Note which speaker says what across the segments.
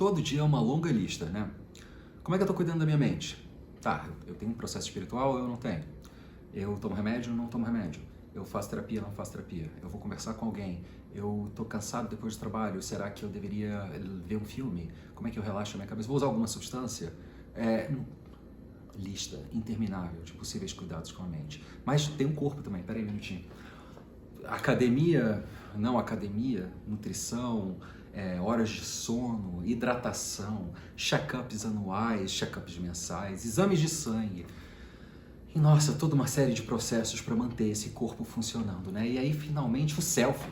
Speaker 1: todo dia é uma longa lista, né? Como é que eu tô cuidando da minha mente? Tá, eu tenho um processo espiritual ou eu não tenho? Eu tomo remédio ou não tomo remédio? Eu faço terapia ou não faço terapia? Eu vou conversar com alguém? Eu tô cansado depois do trabalho? Será que eu deveria ver um filme? Como é que eu relaxo a minha cabeça? Vou usar alguma substância? Lista interminável de possíveis cuidados com a mente. Mas tem um corpo também, peraí um minutinho. Academia, não academia, nutrição, horas de sono, hidratação, check-ups anuais, check-ups mensais, exames de sangue. E nossa, toda uma série de processos para manter esse corpo funcionando, né? E aí finalmente o self.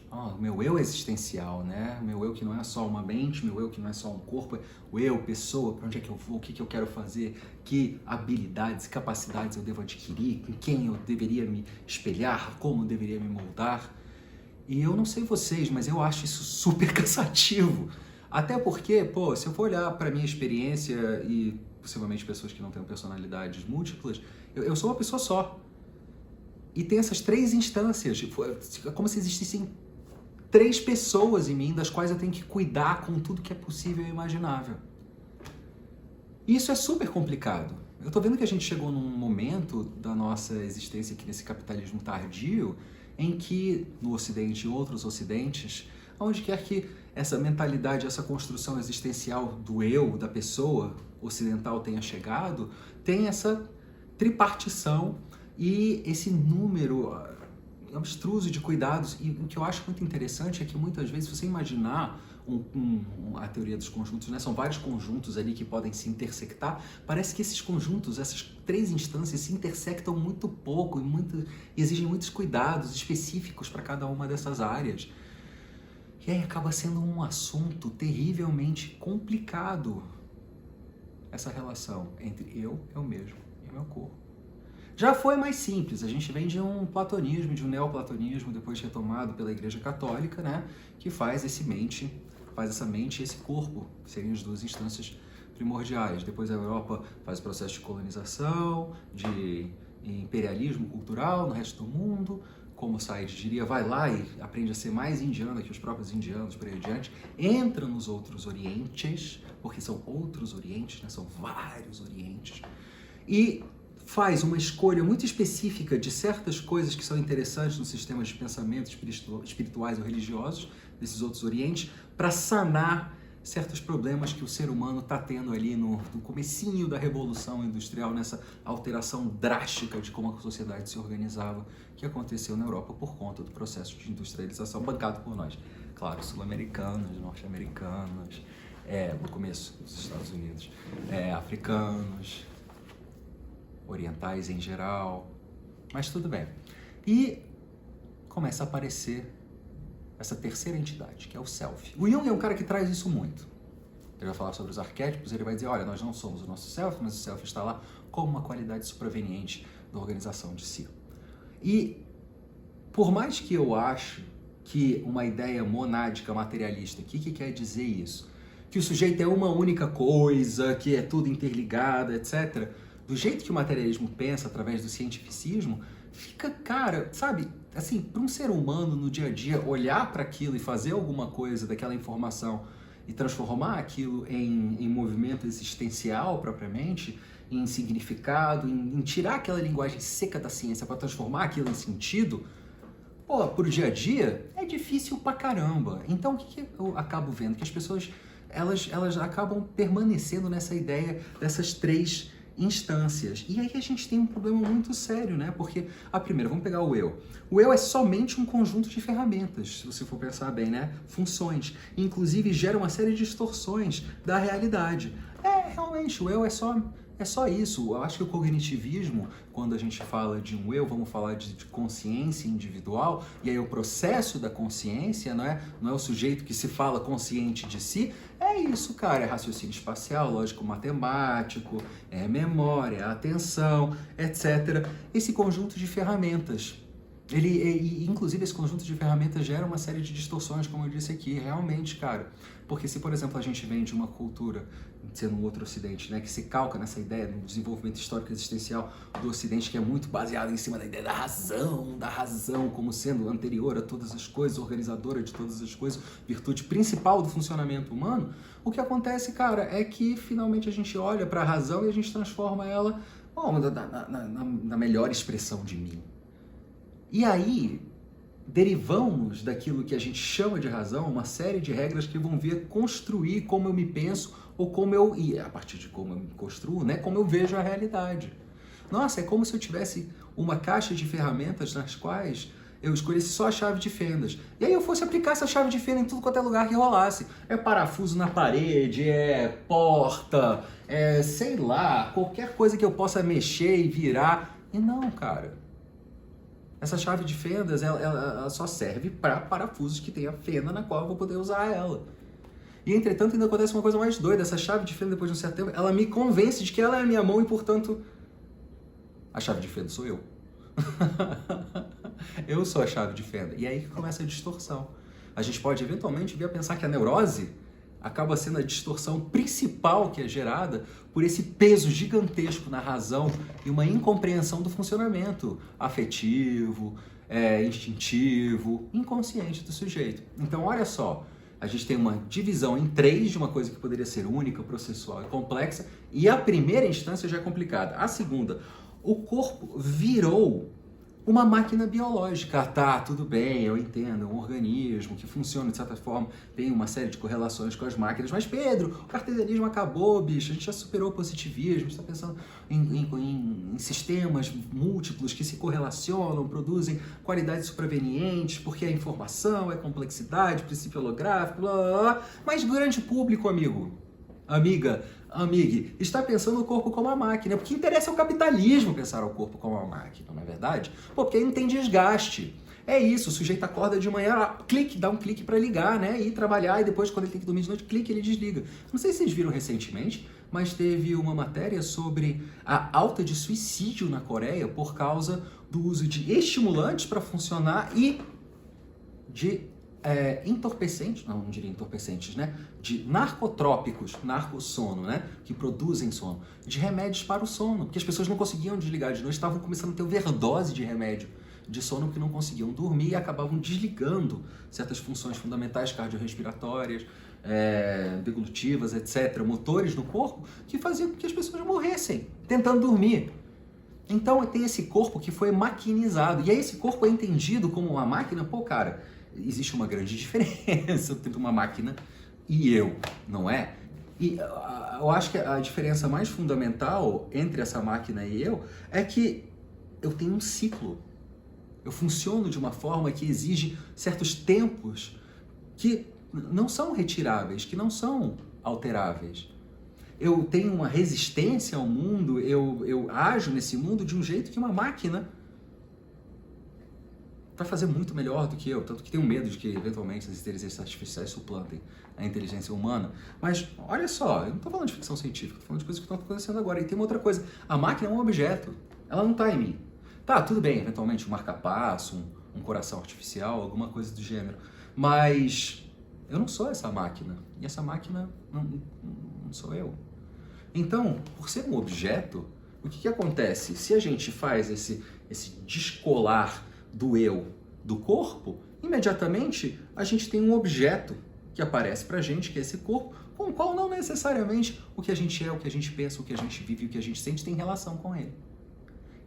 Speaker 1: O meu eu existencial, né? O meu eu que não é só uma mente, meu eu que não é só um corpo, o eu, pessoa, para onde é que eu vou, o que que eu quero fazer, que habilidades, capacidades eu devo adquirir, com quem eu deveria me espelhar, como eu deveria me moldar. E eu não sei vocês, mas eu acho isso super cansativo. Até porque, pô, se eu for olhar para minha experiência e possivelmente pessoas que não têm personalidades múltiplas, eu sou uma pessoa só. E tem essas três instâncias, é como se existissem três pessoas em mim, das quais eu tenho que cuidar com tudo que é possível e imaginável. E isso é super complicado. Eu tô vendo que a gente chegou num momento da nossa existência aqui nesse capitalismo tardio, em que, no Ocidente e outros ocidentes, onde quer que essa mentalidade, essa construção existencial do eu, da pessoa ocidental tenha chegado, tem essa tripartição e esse número abstruso de cuidados. E o que eu acho muito interessante é que muitas vezes, se você imaginar a teoria dos conjuntos, né? São vários conjuntos ali que podem se intersectar, parece que esses conjuntos, essas três instâncias se intersectam muito pouco e exigem muitos cuidados específicos para cada uma dessas áreas. E aí acaba sendo um assunto terrivelmente complicado, essa relação entre eu mesmo e meu corpo. Já foi mais simples, a gente vem de um platonismo, de um neoplatonismo, depois retomado pela Igreja Católica, né, que faz essa mente e esse corpo, que seriam as duas instâncias primordiais. Depois a Europa faz o processo de colonização, de imperialismo cultural no resto do mundo. Como o Said diria, vai lá e aprende a ser mais indiano que os próprios indianos, por aí adiante, entra nos outros orientes, porque são outros orientes, né, são vários orientes, e faz uma escolha muito específica de certas coisas que são interessantes nos sistemas de pensamento espirituais ou religiosos desses outros orientes, para sanar certos problemas que o ser humano está tendo ali no comecinho da Revolução Industrial, nessa alteração drástica de como a sociedade se organizava, que aconteceu na Europa por conta do processo de industrialização bancado por nós. Claro, sul-americanos, norte-americanos, no começo dos Estados Unidos, africanos, orientais em geral, mas tudo bem. E começa a aparecer essa terceira entidade, que é o self. O Jung é um cara que traz isso muito. Ele vai falar sobre os arquétipos, ele vai dizer, olha, nós não somos o nosso self, mas o self está lá como uma qualidade supraveniente da organização de si. E por mais que eu ache que uma ideia monádica materialista, o que quer dizer isso? Que o sujeito é uma única coisa, que é tudo interligado, etc., do jeito que o materialismo pensa através do cientificismo, fica, cara, sabe, assim, para um ser humano no dia a dia olhar para aquilo e fazer alguma coisa daquela informação e transformar aquilo em movimento existencial propriamente, em significado, em tirar aquela linguagem seca da ciência para transformar aquilo em sentido, pô, pro dia a dia é difícil pra caramba. Então o que eu acabo vendo? Que as pessoas, elas acabam permanecendo nessa ideia dessas três instâncias. E aí a gente tem um problema muito sério, né? Porque, a primeira, vamos pegar o eu. O eu é somente um conjunto de ferramentas, se você for pensar bem, né? Funções. Inclusive, gera uma série de distorções da realidade. Realmente, o eu é só isso. Eu acho que o cognitivismo, quando a gente fala de um eu, vamos falar de consciência individual, e aí o processo da consciência, não é o sujeito que se fala consciente de si, é isso, cara, é raciocínio espacial, lógico matemático, é memória, atenção, etc. Esse conjunto de ferramentas. Inclusive, esse conjunto de ferramentas gera uma série de distorções, como eu disse aqui, realmente, cara. Porque se, por exemplo, a gente vem de uma cultura, sendo um outro ocidente, né, que se calca nessa ideia do desenvolvimento histórico existencial do ocidente, que é muito baseado em cima da ideia da razão como sendo anterior a todas as coisas, organizadora de todas as coisas, virtude principal do funcionamento humano, o que acontece, cara, é que finalmente a gente olha para a razão e a gente transforma ela na melhor expressão de mim. E aí, derivamos daquilo que a gente chama de razão uma série de regras que vão vir construir como eu me penso ou como eu, e a partir de como eu me construo, né, como eu vejo a realidade. Nossa, é como se eu tivesse uma caixa de ferramentas nas quais eu escolhesse só a chave de fendas. E aí eu fosse aplicar essa chave de fenda em tudo quanto é lugar que rolasse. É parafuso na parede, é porta, é sei lá, qualquer coisa que eu possa mexer e virar. E não, cara. Essa chave de fendas, ela só serve para parafusos que tem a fenda na qual eu vou poder usar ela. E, entretanto, ainda acontece uma coisa mais doida. Essa chave de fenda, depois de um certo tempo, ela me convence de que ela é a minha mão e, portanto, a chave de fenda sou eu. Eu sou a chave de fenda. E aí que começa a distorção. A gente pode, eventualmente, vir a pensar que a neurose acaba sendo a distorção principal que é gerada por esse peso gigantesco na razão e uma incompreensão do funcionamento afetivo, instintivo, inconsciente do sujeito. Então, olha só, a gente tem uma divisão em três de uma coisa que poderia ser única, processual e complexa, e a primeira instância já é complicada. A segunda, o corpo virou uma máquina biológica. Tá, tudo bem, eu entendo, é um organismo que funciona de certa forma, tem uma série de correlações com as máquinas, mas Pedro, o cartesianismo acabou, bicho, a gente já superou o positivismo, a gente está pensando em sistemas múltiplos que se correlacionam, produzem qualidades supravenientes, porque é informação, é complexidade, princípio holográfico, blá, blá, blá. Mas grande público, amigo, amiga, está pensando o corpo como uma máquina. Porque interessa é o capitalismo pensar o corpo como uma máquina, não é verdade? Porque aí não tem desgaste. É isso, o sujeito acorda de manhã, dá um clique para ligar, né? E trabalhar, e depois, quando ele tem que dormir de noite, ele desliga. Não sei se vocês viram recentemente, mas teve uma matéria sobre a alta de suicídio na Coreia por causa do uso de estimulantes para funcionar e de entorpecentes, não diria entorpecentes, né? De narcotrópicos, narcossono, né? Que produzem sono, de remédios para o sono, porque as pessoas não conseguiam desligar de noite, estavam começando a ter overdose de remédio de sono porque não conseguiam dormir e acabavam desligando certas funções fundamentais cardiorrespiratórias, deglutivas, etc., motores no corpo, que faziam com que as pessoas morressem tentando dormir. Então tem esse corpo que foi maquinizado, e aí esse corpo é entendido como uma máquina. Pô, cara, existe uma grande diferença entre uma máquina e eu, não é? E eu acho que a diferença mais fundamental entre essa máquina e eu é que eu tenho um ciclo. Eu funciono de uma forma que exige certos tempos que não são retiráveis, que não são alteráveis. Eu tenho uma resistência ao mundo, eu ajo nesse mundo de um jeito que uma máquina vai fazer muito melhor do que eu, tanto que tenho medo de que eventualmente as inteligências artificiais suplantem a inteligência humana. Mas olha só, eu não estou falando de ficção científica, estou falando de coisas que estão acontecendo agora. E tem uma outra coisa, a máquina é um objeto, ela não está em mim. Tá, tudo bem, eventualmente um marca-passo, um coração artificial, alguma coisa do gênero, mas eu não sou essa máquina, e essa máquina não sou eu. Então, por ser um objeto, o que acontece? Se a gente faz esse descolar do eu do corpo, imediatamente a gente tem um objeto que aparece pra gente, que é esse corpo, com o qual não necessariamente o que a gente é, o que a gente pensa, o que a gente vive, o que a gente sente tem relação com ele.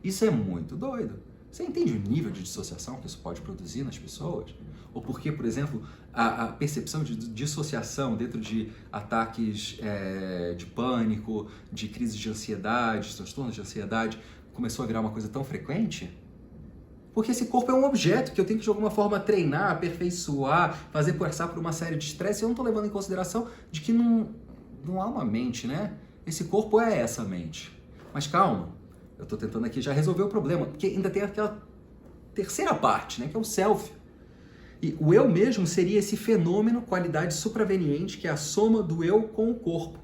Speaker 1: Isso é muito doido. Você entende o nível de dissociação que isso pode produzir nas pessoas? Ou porque, por exemplo, a percepção de dissociação dentro de ataques de pânico, de crises de ansiedade, transtornos de ansiedade, começou a virar uma coisa tão frequente? Porque esse corpo é um objeto que eu tenho que de alguma forma treinar, aperfeiçoar, fazer passar por uma série de estresse. Eu não estou levando em consideração de que não há uma mente, né? Esse corpo é essa mente. Mas calma, eu estou tentando aqui já resolver o problema, porque ainda tem aquela terceira parte, né? Que é o self. E o eu mesmo seria esse fenômeno, qualidade supraveniente, que é a soma do eu com o corpo.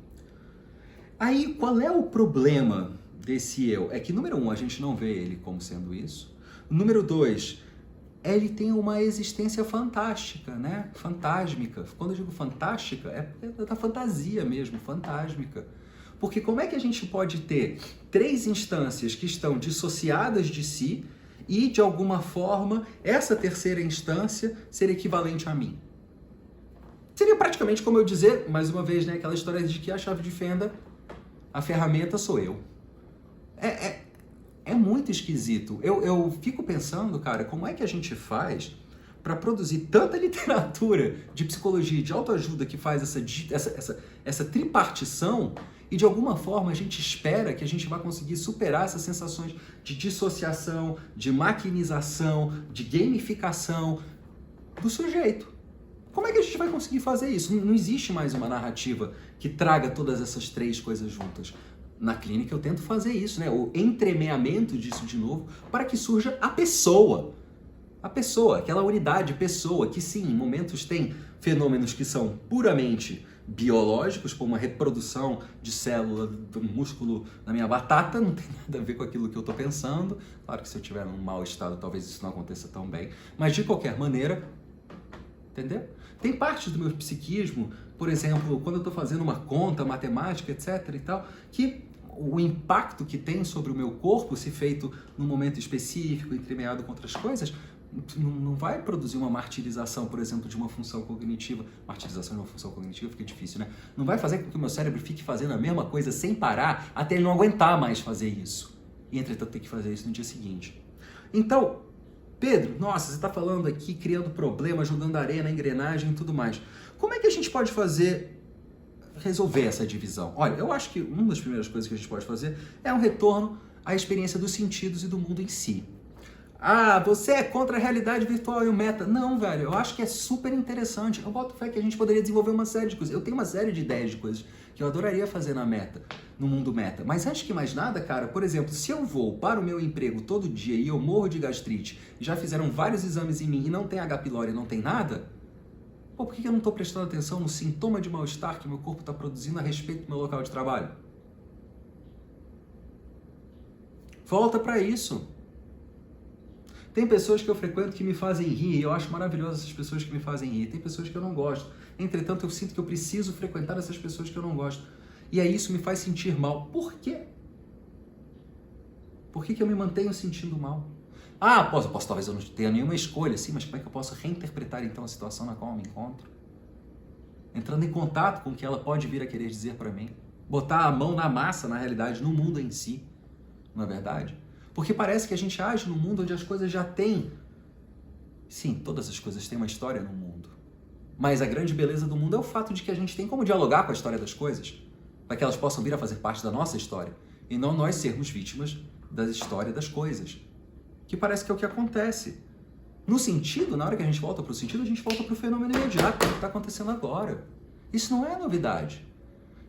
Speaker 1: Aí, qual é o problema desse eu? É que, número 1, a gente não vê ele como sendo isso. Número 2, ele tem uma existência fantástica, né? Fantásmica. Quando eu digo fantástica, é da fantasia mesmo, fantásmica. Porque como é que a gente pode ter três instâncias que estão dissociadas de si e, de alguma forma, essa terceira instância ser equivalente a mim? Seria praticamente como eu dizer, mais uma vez, né, aquela história de que a chave de fenda, a ferramenta sou eu. É muito esquisito. Eu fico pensando, cara, como é que a gente faz para produzir tanta literatura de psicologia e de autoajuda que faz essa tripartição e de alguma forma a gente espera que a gente vai conseguir superar essas sensações de dissociação, de maquinização, de gamificação do sujeito. Como é que a gente vai conseguir fazer isso? Não existe mais uma narrativa que traga todas essas três coisas juntas. Na clínica eu tento fazer isso, né? O entremeamento disso de novo para que surja a pessoa. A pessoa, aquela unidade pessoa, que sim, em momentos tem fenômenos que são puramente biológicos, como a reprodução de célula do músculo na minha batata, não tem nada a ver com aquilo que eu estou pensando. Claro que se eu estiver num mau estado, talvez isso não aconteça tão bem. Mas de qualquer maneira, entendeu? Tem parte do meu psiquismo, por exemplo, quando eu estou fazendo uma conta matemática, etc. e tal, que o impacto que tem sobre o meu corpo, se feito num momento específico, entremeado com outras coisas, não vai produzir uma martirização, por exemplo, de uma função cognitiva. Martirização de uma função cognitiva fica difícil, né? Não vai fazer com que o meu cérebro fique fazendo a mesma coisa sem parar até ele não aguentar mais fazer isso. E, entretanto, ter que fazer isso no dia seguinte. Então, Pedro, nossa, você está falando aqui, criando problema, jogando areia na engrenagem e tudo mais. Como é que a gente pode resolver essa divisão? Olha, eu acho que uma das primeiras coisas que a gente pode fazer é um retorno à experiência dos sentidos e do mundo em si. Ah, você é contra a realidade virtual e o meta. Não, velho, eu acho que é super interessante. Eu boto fé que a gente poderia desenvolver uma série de coisas. Eu tenho uma série de ideias de coisas que eu adoraria fazer no mundo meta. Mas antes que mais nada, cara, por exemplo, se eu vou para o meu emprego todo dia e eu morro de gastrite, e já fizeram vários exames em mim e não tem H. pylori, não tem nada, pô, por que eu não estou prestando atenção no sintoma de mal-estar que meu corpo está produzindo a respeito do meu local de trabalho? Volta para isso. Tem pessoas que eu frequento que me fazem rir, e eu acho maravilhoso essas pessoas que me fazem rir. Tem pessoas que eu não gosto. Entretanto, eu sinto que eu preciso frequentar essas pessoas que eu não gosto. E aí isso me faz sentir mal. Por quê? Por que eu me mantenho sentindo mal? Ah, talvez eu não tenha nenhuma escolha, sim, mas como é que eu posso reinterpretar então a situação na qual eu me encontro? Entrando em contato com o que ela pode vir a querer dizer para mim. Botar a mão na massa, na realidade, no mundo em si. Não é verdade? Porque parece que a gente age num mundo onde as coisas já têm... Sim, todas as coisas têm uma história no mundo. Mas a grande beleza do mundo é o fato de que a gente tem como dialogar com a história das coisas, para que elas possam vir a fazer parte da nossa história, e não nós sermos vítimas da história das coisas. Que parece que é o que acontece. No sentido, na hora que a gente volta para o sentido, a gente volta para o fenômeno imediato, que é o que está acontecendo agora. Isso não é novidade.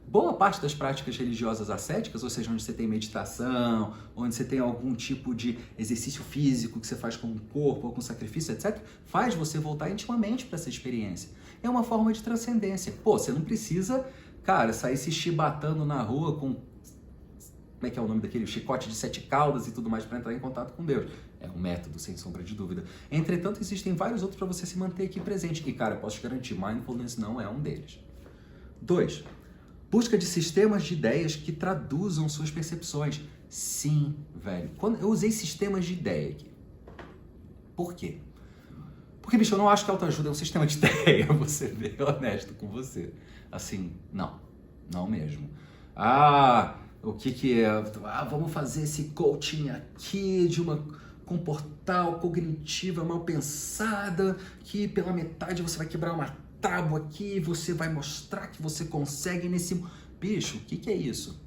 Speaker 1: Boa parte das práticas religiosas ascéticas, ou seja, onde você tem meditação, onde você tem algum tipo de exercício físico que você faz com o corpo, ou com sacrifício, etc., faz você voltar intimamente para essa experiência. É uma forma de transcendência. Pô, você não precisa, cara, sair se chibatando na rua com, como é que é o nome daquele? Chicote de 7 caudas e tudo mais para entrar em contato com Deus. É um método, sem sombra de dúvida. Entretanto, existem vários outros para você se manter aqui presente. E, cara, eu posso te garantir, mindfulness não é um deles. 2. Busca de sistemas de ideias que traduzam suas percepções. Sim, velho. Quando eu usei sistemas de ideia aqui. Por quê? Porque, bicho, eu não acho que autoajuda é um sistema de ideia, vou ser bem honesto com você. Assim, não mesmo. O que é? Vamos fazer esse coaching aqui de uma comportal cognitiva mal pensada, que pela metade você vai quebrar uma tábua aqui, você vai mostrar que você consegue nesse... Bicho, o que é isso?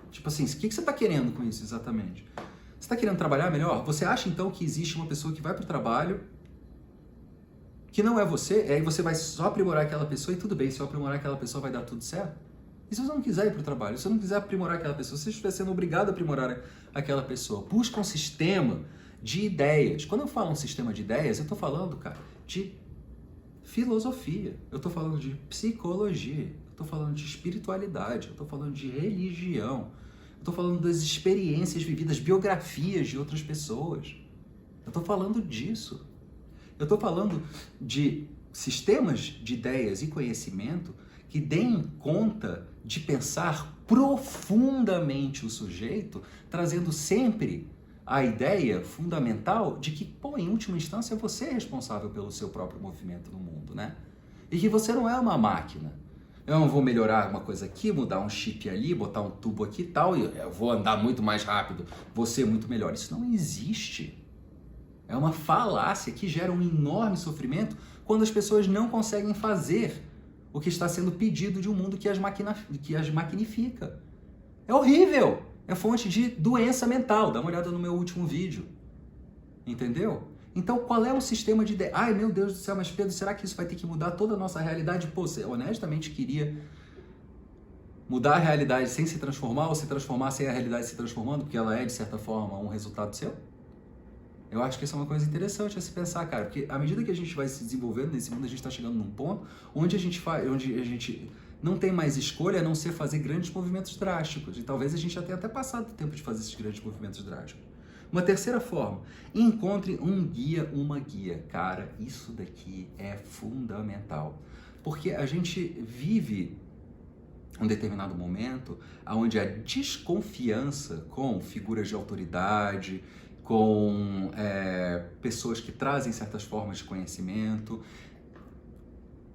Speaker 1: Tipo assim, o que você está querendo com isso exatamente? Você está querendo trabalhar melhor? Você acha então que existe uma pessoa que vai para o trabalho que não é você, e aí você vai só aprimorar aquela pessoa e tudo bem, se eu aprimorar aquela pessoa vai dar tudo certo? E se você não quiser ir para o trabalho, se você não quiser aprimorar aquela pessoa, se você estiver sendo obrigado a aprimorar aquela pessoa, busca um sistema de ideias. Quando eu falo um sistema de ideias, eu estou falando, cara, de filosofia, eu estou falando de psicologia, eu estou falando de espiritualidade, eu estou falando de religião, eu estou falando das experiências vividas, biografias de outras pessoas. Eu tô falando disso. Eu tô falando de sistemas de ideias e conhecimento que deem conta de pensar profundamente o sujeito, trazendo sempre a ideia fundamental de que, pô, em última instância, você é responsável pelo seu próprio movimento no mundo, né? E que você não é uma máquina. Eu não vou melhorar uma coisa aqui, mudar um chip ali, botar um tubo aqui e tal, e eu vou andar muito mais rápido, vou ser muito melhor. Isso não existe. É uma falácia que gera um enorme sofrimento quando as pessoas não conseguem fazer o que está sendo pedido de um mundo que as maquinifica. É horrível! É fonte de doença mental. Dá uma olhada no meu último vídeo. Entendeu? Então, qual é o sistema de ideia? Ai, meu Deus do céu, mas Pedro, será que isso vai ter que mudar toda a nossa realidade? Pô, você honestamente queria mudar a realidade sem se transformar ou se transformar sem a realidade se transformando, porque ela é, de certa forma, um resultado seu? Eu acho que isso é uma coisa interessante a se pensar, cara, porque à medida que a gente vai se desenvolvendo nesse mundo, a gente está chegando num ponto onde a gente não tem mais escolha a não ser fazer grandes movimentos drásticos, e talvez a gente já tenha até passado o tempo de fazer esses grandes movimentos drásticos. Uma terceira forma, encontre um guia, uma guia. Cara, isso daqui é fundamental, porque a gente vive um determinado momento onde a desconfiança com figuras de autoridade, com pessoas que trazem certas formas de conhecimento,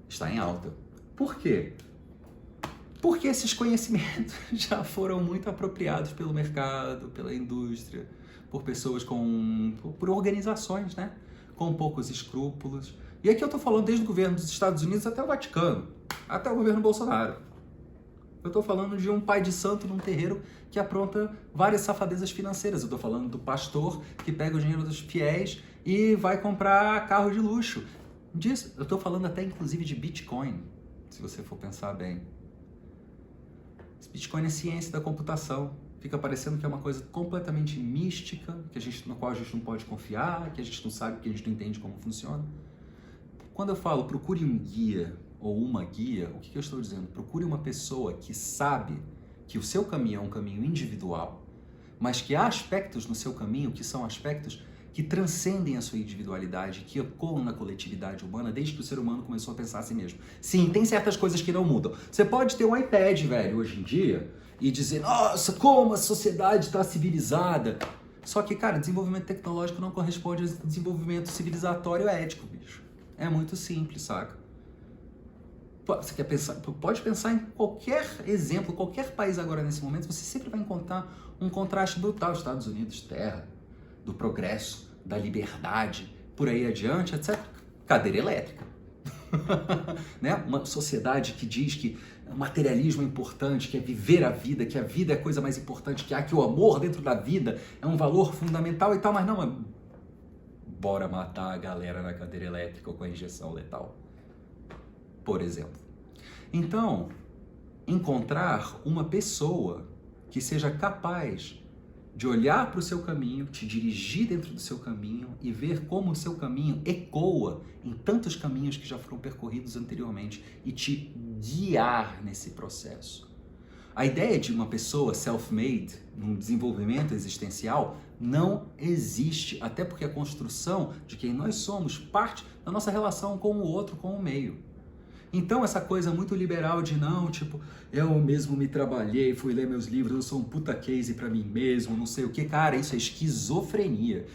Speaker 1: está em alta. Por quê? Porque esses conhecimentos já foram muito apropriados pelo mercado, pela indústria, por pessoas por organizações, né? Com poucos escrúpulos. E aqui eu estou falando desde o governo dos Estados Unidos até o Vaticano, até o governo Bolsonaro. Eu estou falando de um pai de santo num terreiro que apronta várias safadezas financeiras. Eu estou falando do pastor que pega o dinheiro dos fiéis e vai comprar carro de luxo. Disso, eu estou falando até inclusive de Bitcoin, se você for pensar bem. Esse Bitcoin é ciência da computação. Fica parecendo que é uma coisa completamente mística, na qual a gente não pode confiar, que a gente não sabe, que a gente não entende como funciona. Quando eu falo procure um guia ou uma guia, o que eu estou dizendo? Procure uma pessoa que sabe que o seu caminho é um caminho individual, mas que há aspectos no seu caminho que são aspectos que transcendem a sua individualidade, que ecoam na coletividade humana desde que o ser humano começou a pensar a si mesmo. Sim, tem certas coisas que não mudam. Você pode ter um iPad, velho, hoje em dia, e dizer, nossa, como a sociedade está civilizada. Só que, cara, desenvolvimento tecnológico não corresponde a desenvolvimento civilizatório ético, bicho. É muito simples, saca? Você quer pensar, pode pensar em qualquer exemplo, qualquer país agora nesse momento, você sempre vai encontrar um contraste brutal. Estados Unidos, terra do progresso, da liberdade, por aí adiante, etc. Cadeira elétrica. Né? Uma sociedade que diz que o materialismo é importante, que é viver a vida, que a vida é a coisa mais importante que há, que o amor dentro da vida é um valor fundamental e tal, mas não, bora matar a galera na cadeira elétrica ou com a injeção letal, por exemplo. Então, encontrar uma pessoa que seja capaz de olhar para o seu caminho, te dirigir dentro do seu caminho e ver como o seu caminho ecoa em tantos caminhos que já foram percorridos anteriormente e te guiar nesse processo. A ideia de uma pessoa self-made, num desenvolvimento existencial, não existe, até porque a construção de quem nós somos parte da nossa relação com o outro, com o meio. Então essa coisa muito liberal de não, tipo, eu mesmo me trabalhei, fui ler meus livros, eu sou um puta case pra mim mesmo, não sei o que, cara, isso é esquizofrenia.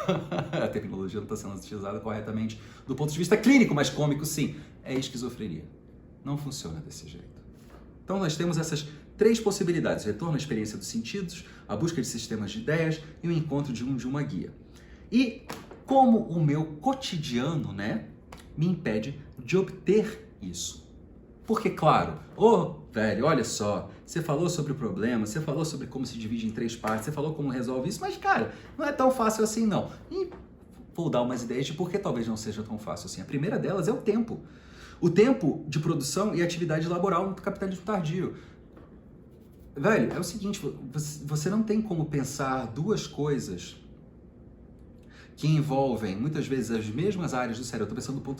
Speaker 1: A tecnologia não está sendo utilizada corretamente do ponto de vista clínico, mas cômico sim, é esquizofrenia. Não funciona desse jeito. Então nós temos essas três possibilidades: o retorno à experiência dos sentidos, a busca de sistemas de ideias e o encontro de uma guia. E como o meu cotidiano, né, me impede de obter isso. Porque, claro, velho, olha só, você falou sobre o problema, você falou sobre como se divide em três partes, você falou como resolve isso, mas, cara, não é tão fácil assim, não. E vou dar umas ideias de por que talvez não seja tão fácil assim. A primeira delas é o tempo. O tempo de produção e atividade laboral no capitalismo tardio. Velho, é o seguinte, você não tem como pensar duas coisas que envolvem, muitas vezes, as mesmas áreas do cérebro. Eu estou pensando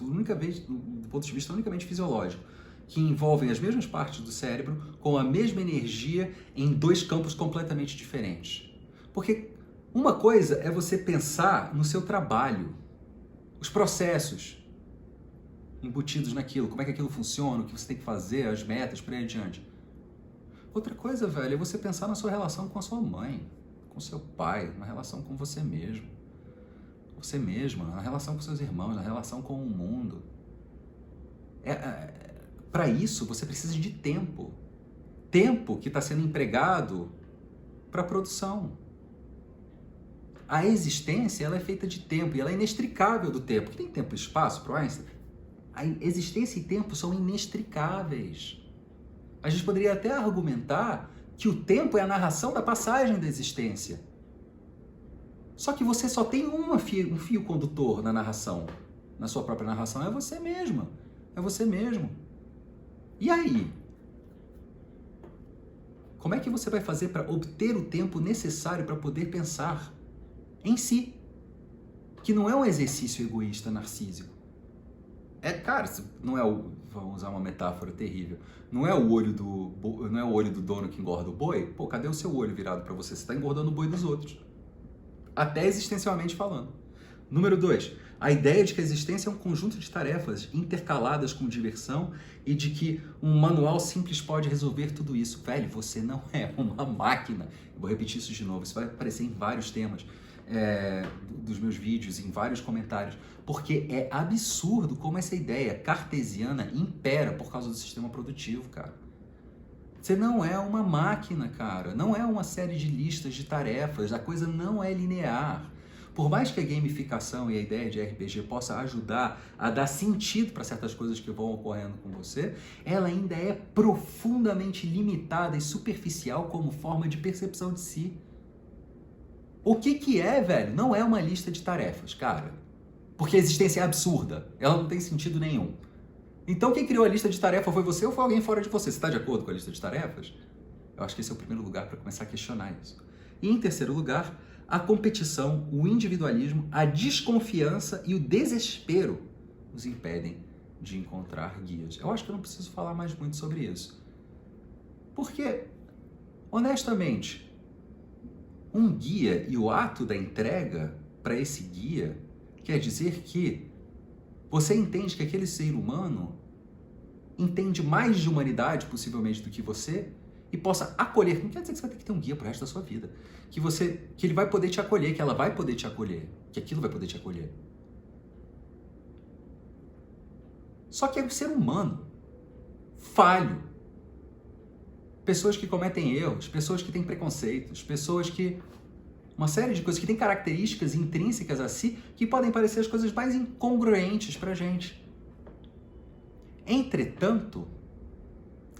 Speaker 1: do ponto de vista unicamente fisiológico, que envolvem as mesmas partes do cérebro com a mesma energia em dois campos completamente diferentes. Porque Uma coisa é você pensar no seu trabalho, os processos embutidos naquilo, como é que aquilo funciona, o que você tem que fazer, as metas, por aí adiante. Outra coisa, velho, é você pensar na sua relação com a sua mãe, com seu pai, na relação com você mesmo, você mesma, na relação com seus irmãos, na relação com o mundo. Para isso, você precisa de tempo. Tempo que está sendo empregado para a produção. A existência, ela é feita de tempo e ela é inextricável do tempo. Que tem tempo e espaço para o Einstein? A existência e tempo são inextricáveis. A gente poderia até argumentar que o tempo é a narração da passagem da existência. Só que você só tem um fio condutor na narração, na sua própria narração, é você mesma, é você mesmo. E aí? Como é que você vai fazer para obter o tempo necessário para poder pensar em si? Que não é um exercício egoísta, narcísico. Cara, não é vamos usar uma metáfora terrível, não é o olho do dono que engorda o boi? Pô, cadê o seu olho virado para você? Você está engordando o boi dos outros. Até existencialmente falando. Número 2, a ideia de que a existência é um conjunto de tarefas intercaladas com diversão e de que um manual simples pode resolver tudo isso. Velho, você não é uma máquina. Eu vou repetir isso de novo, isso vai aparecer em vários temas dos meus vídeos, em vários comentários, porque é absurdo como essa ideia cartesiana impera por causa do sistema produtivo, cara. Você não é uma máquina, cara. Não é uma série de listas de tarefas. A coisa não é linear. Por mais que a gamificação e a ideia de RPG possa ajudar a dar sentido para certas coisas que vão ocorrendo com você, ela ainda é profundamente limitada e superficial como forma de percepção de si. O que é, velho? Não é uma lista de tarefas, cara. Porque a existência é absurda. Ela não tem sentido nenhum. Então quem criou a lista de tarefas foi você ou foi alguém fora de você? Você está de acordo com a lista de tarefas? Eu acho que esse é o primeiro lugar para começar a questionar isso. E em terceiro lugar, a competição, o individualismo, a desconfiança e o desespero nos impedem de encontrar guias. Eu acho que eu não preciso falar mais muito sobre isso. Porque, honestamente, um guia e o ato da entrega para esse guia quer dizer que você entende que aquele ser humano entende mais de humanidade, possivelmente, do que você, e possa acolher. Não quer dizer que você vai ter que ter um guia pro resto da sua vida. Que ele vai poder te acolher, que ela vai poder te acolher, que aquilo vai poder te acolher. Só que é um ser humano, falho. Pessoas que cometem erros, pessoas que têm preconceitos, pessoas que... Uma série de coisas que têm características intrínsecas a si que podem parecer as coisas mais incongruentes pra gente. Entretanto,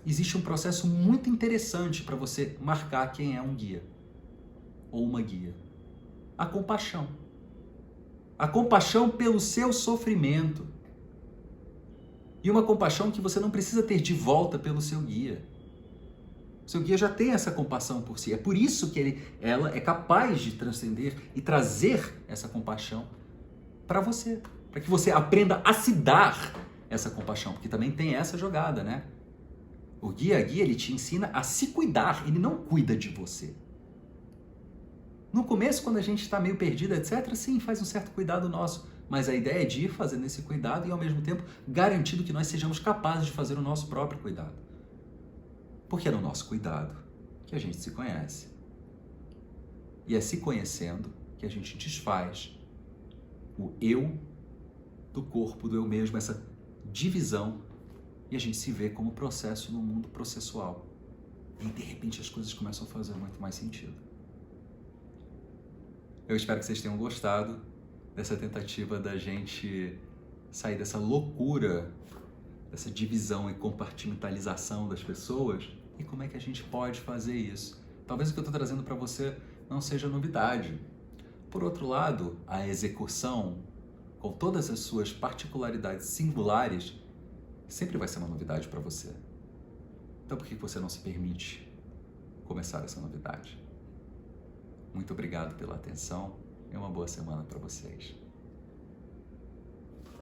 Speaker 1: existe um processo muito interessante para você marcar quem é um guia ou uma guia. A compaixão. A compaixão pelo seu sofrimento. E uma compaixão que você não precisa ter de volta pelo seu guia. O seu guia já tem essa compaixão por si. É por isso que ela é capaz de transcender e trazer essa compaixão para você. Para que você aprenda a se dar essa compaixão. Porque também tem essa jogada, né? O guia, ele te ensina a se cuidar. Ele não cuida de você. No começo, quando a gente está meio perdido, etc., sim, faz um certo cuidado nosso. Mas a ideia é de ir fazendo esse cuidado e, ao mesmo tempo, garantindo que nós sejamos capazes de fazer o nosso próprio cuidado. Porque é no nosso cuidado que a gente se conhece. E é se conhecendo que a gente desfaz o eu do corpo, do eu mesmo, essa divisão, e a gente se vê como processo no mundo processual. E de repente as coisas começam a fazer muito mais sentido. Eu espero que vocês tenham gostado dessa tentativa da gente sair dessa loucura, dessa divisão e compartimentalização das pessoas, e como é que a gente pode fazer isso. Talvez o que eu estou trazendo para você não seja novidade. Por outro lado, a execução, com todas as suas particularidades singulares, sempre vai ser uma novidade para você. Então por que você não se permite começar essa novidade? Muito obrigado pela atenção e uma boa semana para vocês.